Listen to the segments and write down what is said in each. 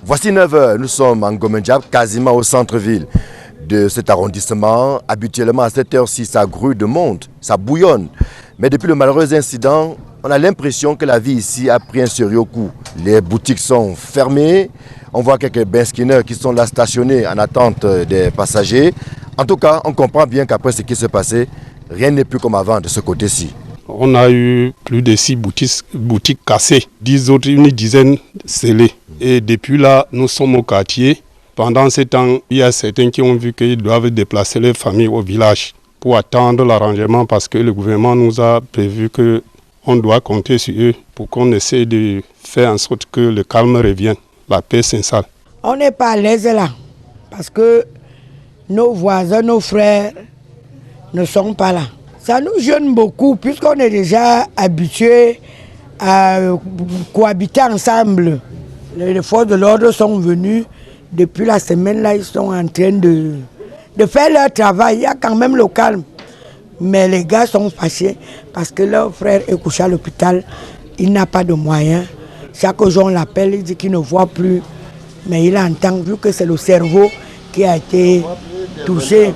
Voici 9 h, nous sommes en Ngom-Ndjab, quasiment au centre-ville de cet arrondissement. Habituellement à cette heure-ci, ça grouille de monde, ça bouillonne. Mais depuis le malheureux incident, on a l'impression que la vie ici a pris un sérieux coup. Les boutiques sont fermées, on voit quelques benskinners qui sont là stationnés en attente des passagers. En tout cas, on comprend bien qu'après ce qui s'est passé, rien n'est plus comme avant de ce côté-ci. On a eu plus de 6 boutiques cassées, 10 autres, une dizaine scellées. Et depuis là, nous sommes au quartier. Pendant ce temps, il y a certains qui ont vu qu'ils doivent déplacer leurs familles au village pour attendre l'arrangement parce que le gouvernement nous a prévu qu'on doit compter sur eux pour qu'on essaie de faire en sorte que le calme revienne, la paix s'installe. On n'est pas à l'aise là parce que nos voisins, nos frères ne sont pas là. Ça nous gêne beaucoup puisqu'on est déjà habitués à cohabiter ensemble. Les forces de l'ordre sont venus depuis la semaine là, ils sont en train de faire leur travail. Il y a quand même le calme. Mais les gars sont fâchés parce que leur frère est couché à l'hôpital. Il n'a pas de moyens. Chaque jour on l'appelle, il dit qu'il ne voit plus. Mais il entend vu que c'est le cerveau qui a été touché.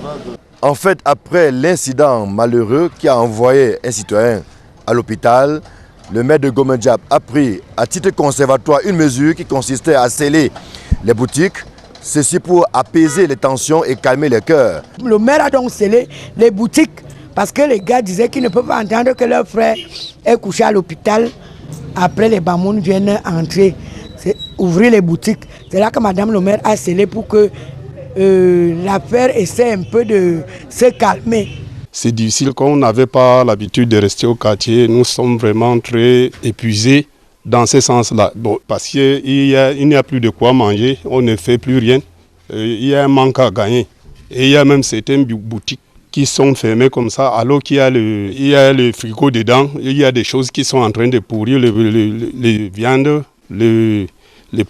En fait, après l'incident malheureux qui a envoyé un citoyen à l'hôpital, le maire de Ngom-Ndjab a pris à titre conservatoire une mesure qui consistait à sceller les boutiques, ceci pour apaiser les tensions et calmer les cœurs. Le maire a donc scellé les boutiques parce que les gars disaient qu'ils ne peuvent pas entendre que leur frère est couché à l'hôpital. Après, les Bamouns viennent entrer, ouvrir les boutiques. C'est là que madame le maire a scellé pour que l'affaire essaie un peu de se calmer. C'est difficile quand on n'avait pas l'habitude de rester au quartier. Nous sommes vraiment très épuisés dans ce sens-là. Bon, parce qu'il n'y a plus de quoi manger, on ne fait plus rien. Il y a un manque à gagner. Et il y a même certaines boutiques qui sont fermées comme ça, alors qu'il y a le frigo dedans. Il y a des choses qui sont en train de pourrir, les viandes, les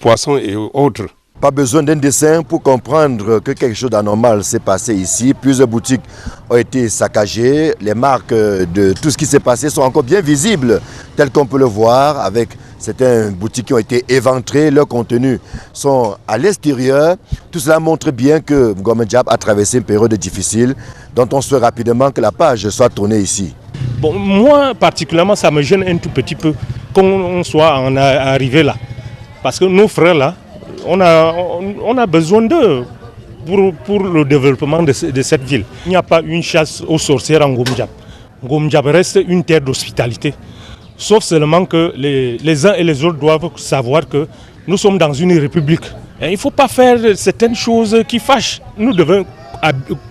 poissons et autres. Pas besoin d'un dessin pour comprendre que quelque chose d'anormal s'est passé ici. Plusieurs boutiques ont été saccagées. Les marques de tout ce qui s'est passé sont encore bien visibles, tel qu'on peut le voir, avec certaines boutiques qui ont été éventrées. Leurs contenus sont à l'extérieur. Tout cela montre bien que Ngom-Ndjab a traversé une période difficile, dont on souhaite rapidement que la page soit tournée ici. Bon, moi, particulièrement, ça me gêne un tout petit peu qu'on soit arrivé là. Parce que nos frères là, on a besoin d'eux pour le développement de cette ville. Il n'y a pas une chasse aux sorcières en Ngom-Ndjab. Ngom-Ndjab reste une terre d'hospitalité. Sauf seulement que les uns et les autres doivent savoir que nous sommes dans une république. Et il ne faut pas faire certaines choses qui fâchent. Nous devons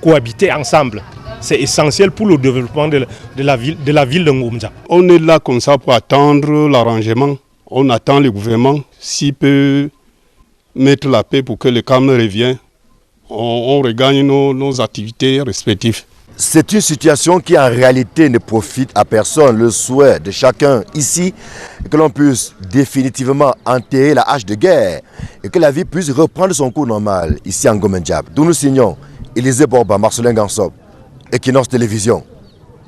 cohabiter ensemble. C'est essentiel pour le développement de la ville de Ngom-Ndjab. On est là comme ça pour attendre l'arrangement. On attend le gouvernement s'il peut mettre la paix pour que le calme revienne, on regagne nos activités respectives. C'est une situation qui en réalité ne profite à personne. Le souhait de chacun ici est que l'on puisse définitivement enterrer la hache de guerre et que la vie puisse reprendre son cours normal ici en Ngom-Ndjab. D'où nous signons Élisée Borba, Marcelin Gansop, Equinox Télévision.